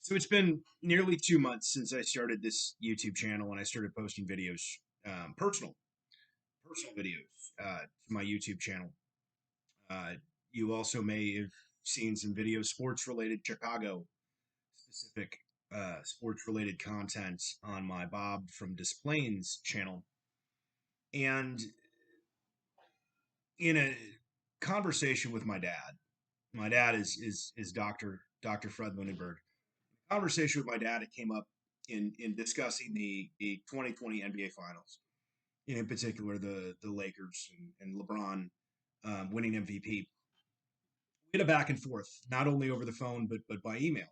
So it's been nearly 2 months since I started this YouTube channel and I started posting videos, personal videos to my YouTube channel. Uh, you also may have seen some videos, sports related, Chicago specific sports related content on my Bob from Displains channel. And in a conversation with my dad is Dr. Fred Lunenberg. Conversation with my dad, it came up in discussing the 2020 NBA Finals, and in particular the Lakers and LeBron winning MVP. We had a back and forth, not only over the phone but by email.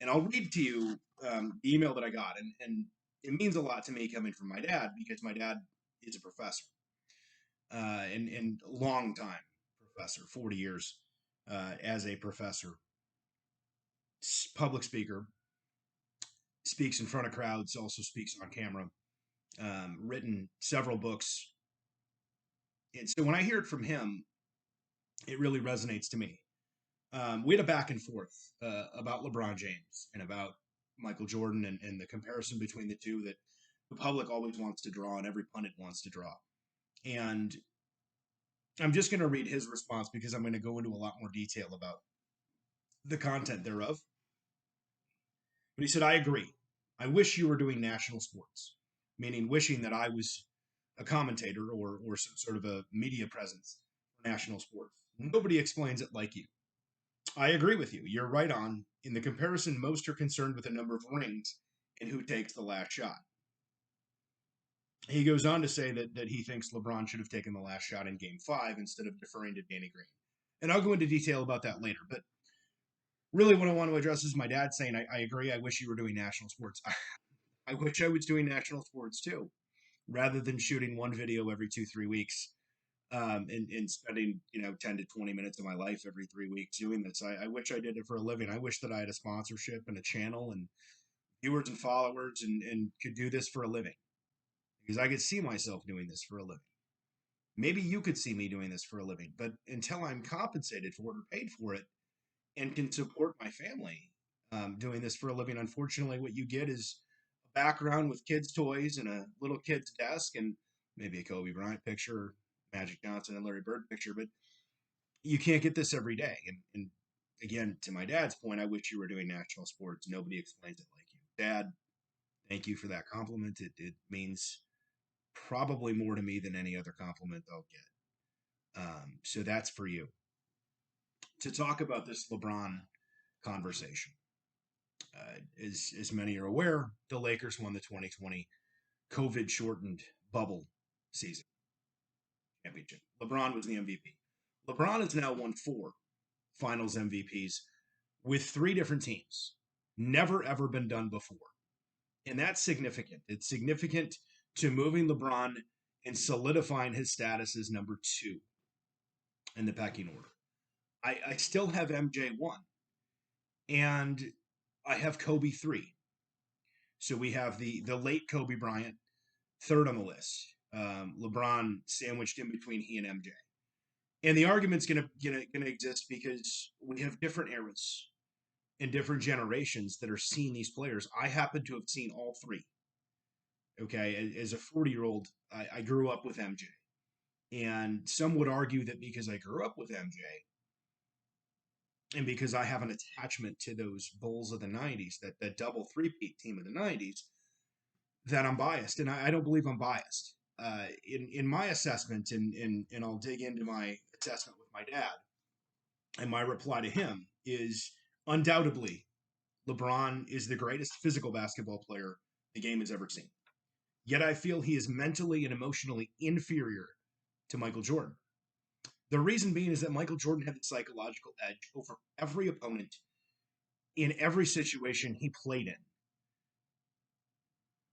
And I'll read to you the email that I got, and it means a lot to me coming from my dad because my dad is a professor, and long time professor, 40 years as a professor, public speaker, speaks in front of crowds, also speaks on camera, written several books. And so when I hear it from him, it really resonates to me. We had a back and forth about LeBron James and about Michael Jordan and the comparison between the two that the public always wants to draw and every pundit wants to draw. And I'm just going to read his response because I'm going to go into a lot more detail about the content thereof. But he said, I agree. I wish you were doing national sports, meaning wishing that I was a commentator or some sort of a media presence for national sports. Nobody explains it like you. I agree with you. You're right on. In the comparison, most are concerned with the number of rings and who takes the last shot. He goes on to say that he thinks LeBron should have taken the last shot in Game 5 instead of deferring to Danny Green. And I'll go into detail about that later. But really what I want to address is my dad saying, I agree. I wish you were doing national sports. I wish I was doing national sports too, rather than shooting one video every 2-3 weeks and spending 10 to 20 minutes of my life every 3 weeks doing this. I wish I did it for a living. I wish that I had a sponsorship and a channel and viewers and followers and could do this for a living because I could see myself doing this for a living. Maybe you could see me doing this for a living, but until I'm compensated for it or paid for it and can support my family doing this for a living, unfortunately, what you get is a background with kids' toys and a little kid's desk and maybe a Kobe Bryant picture, Magic Johnson and Larry Bird picture, but you can't get this every day. And again, to my dad's point, I wish you were doing national sports. Nobody explains it like you. Dad, thank you for that compliment. It means probably more to me than any other compliment I'll get. So that's for you. To talk about this LeBron conversation, as many are aware, the Lakers won the 2020 COVID shortened bubble season championship. LeBron was the MVP. LeBron has now won 4 finals MVPs with 3 different teams. Never, ever been done before. And that's significant. It's significant to moving LeBron and solidifying his status as number 2 in the pecking order. I still have MJ 1, and I have Kobe 3. So we have the late Kobe Bryant, 3rd on the list. LeBron sandwiched in between he and MJ. And the argument's gonna exist because we have different eras and different generations that are seeing these players. I happen to have seen all 3. Okay, as a 40-year-old, I grew up with MJ, and some would argue that because I grew up with MJ, and because I have an attachment to those Bulls of the '90s, that double three-peat team of the '90s, that I'm biased, and I don't believe I'm biased. In my assessment, and I'll dig into my assessment with my dad, and my reply to him is undoubtedly LeBron is the greatest physical basketball player the game has ever seen. Yet I feel he is mentally and emotionally inferior to Michael Jordan. The reason being is that Michael Jordan had the psychological edge over every opponent in every situation he played in,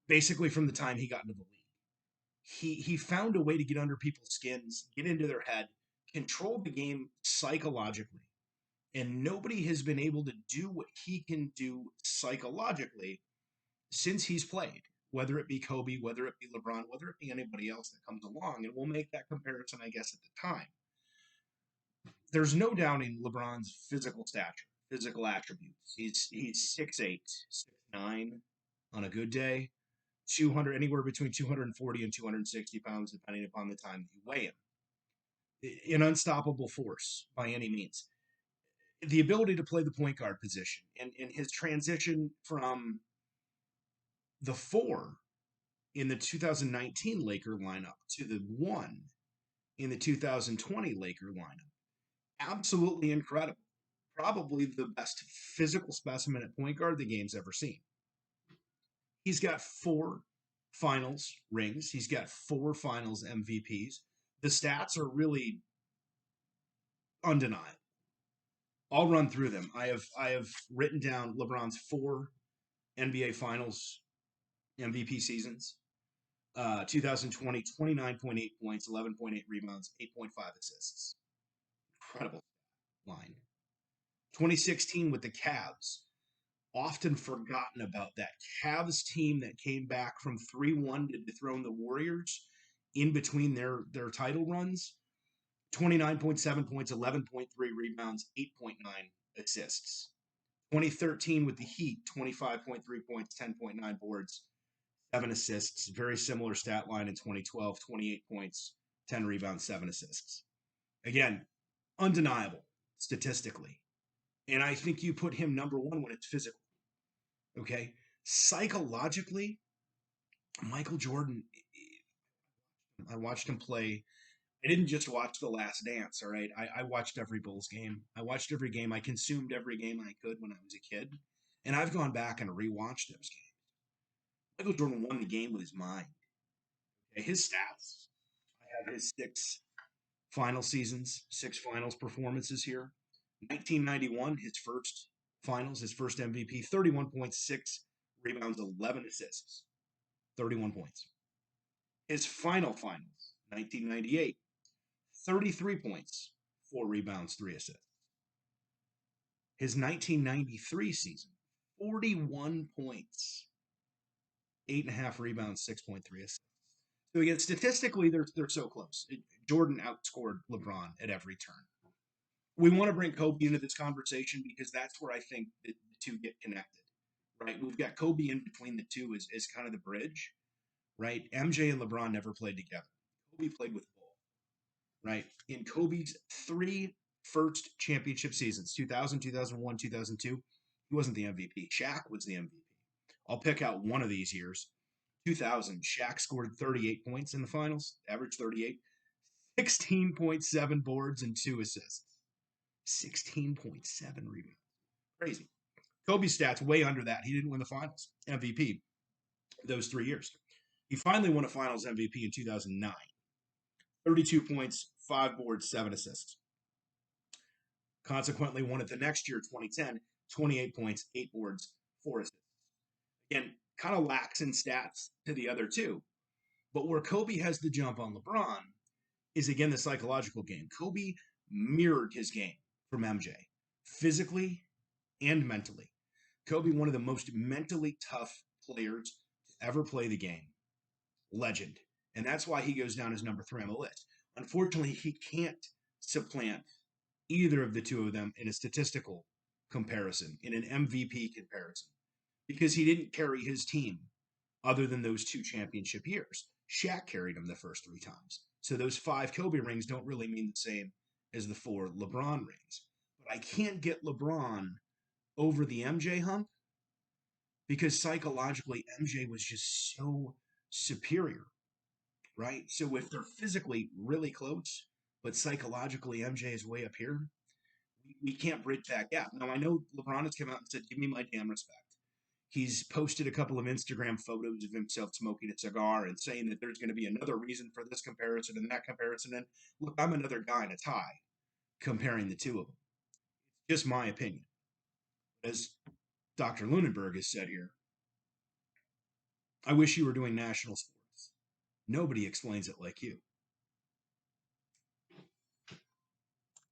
basically from the time he got into the league. He found a way to get under people's skins, get into their head, control the game psychologically. And nobody has been able to do what he can do psychologically since he's played, whether it be Kobe, whether it be LeBron, whether it be anybody else that comes along. And we'll make that comparison, I guess, at the time. There's no doubting LeBron's physical stature, physical attributes. He's 6'8", 6'9" on a good day, 200 anywhere between 240 and 260 pounds, depending upon the time that you weigh him. An unstoppable force by any means. The ability to play the point guard position and his transition from the 4 in the 2019 Laker lineup to the 1 in the 2020 Laker lineup. Absolutely incredible. Probably the best physical specimen at point guard the game's ever seen. He's got 4 finals rings. He's got 4 finals MVPs. The stats are really undeniable. I'll run through them. I have written down LeBron's 4 NBA Finals MVP seasons. 2020, 29.8 points, 11.8 rebounds, 8.5 assists. Incredible line. 2016 with the Cavs. Often forgotten about that Cavs team that came back from 3-1 to dethrone the Warriors in between their title runs. 29.7 points, 11.3 rebounds, 8.9 assists. 2013 with the Heat, 25.3 points, 10.9 boards, 7 assists. Very similar stat line in 2012, 28 points, 10 rebounds, 7 assists. Again, undeniable statistically. And I think you put him number 1 when it's physical. Okay? Psychologically, Michael Jordan, I watched him play. I didn't just watch The Last Dance, all right? I watched every Bulls game. I watched every game. I consumed every game I could when I was a kid. And I've gone back and rewatched those games. Michael Jordan won the game with his mind. Okay, his stats. I have his 6 final seasons, 6 finals performances here. 1991, his first finals, his first MVP, 31.6 rebounds, 11 assists. 31 points. His finals, 1998, 33 points, 4 rebounds, 3 assists. His 1993 season, 41 points, 8.5 rebounds, 6.3 assists. So again, statistically, they're so close. Jordan outscored LeBron at every turn. We want to bring Kobe into this conversation because that's where I think the two get connected, right? We've got Kobe in between the two as kind of the bridge, right? MJ and LeBron never played together. Kobe played with Bull, right? In Kobe's 3 first championship seasons, 2000, 2001, 2002, he wasn't the MVP. Shaq was the MVP. I'll pick out one of these years. 2000, Shaq scored 38 points in the finals, average 38, 16.7 boards and 2 assists. 16.7 rebounds. Crazy. Kobe's stats way under that. He didn't win the finals MVP those 3 years. He finally won a finals MVP in 2009. 32 points, 5 boards, 7 assists. Consequently, won it the next year, 2010, 28 points, 8 boards, 4 assists. Again, kind of lacks in stats to the other two. But where Kobe has the jump on LeBron is, again, the psychological game. Kobe mirrored his game from MJ, physically and mentally. Kobe, one of the most mentally tough players to ever play the game. Legend. And that's why he goes down as number 3 on the list. Unfortunately, he can't supplant either of the two of them in a statistical comparison, in an MVP comparison, because he didn't carry his team other than those 2 championship years. Shaq carried him the first 3 times. So those 5 Kobe rings don't really mean the same as the 4 LeBron rings. But I can't get LeBron over the MJ hump because psychologically MJ was just so superior, right? So if they're physically really close, but psychologically MJ is way up here, we can't bridge that gap. Now, I know LeBron has come out and said, give me my damn respect. He's posted a couple of Instagram photos of himself smoking a cigar and saying that there's going to be another reason for this comparison and that comparison. And look, I'm another guy in a tie comparing the two of them. Just my opinion. As Dr. Lunenberg has said here, I wish you were doing national sports. Nobody explains it like you.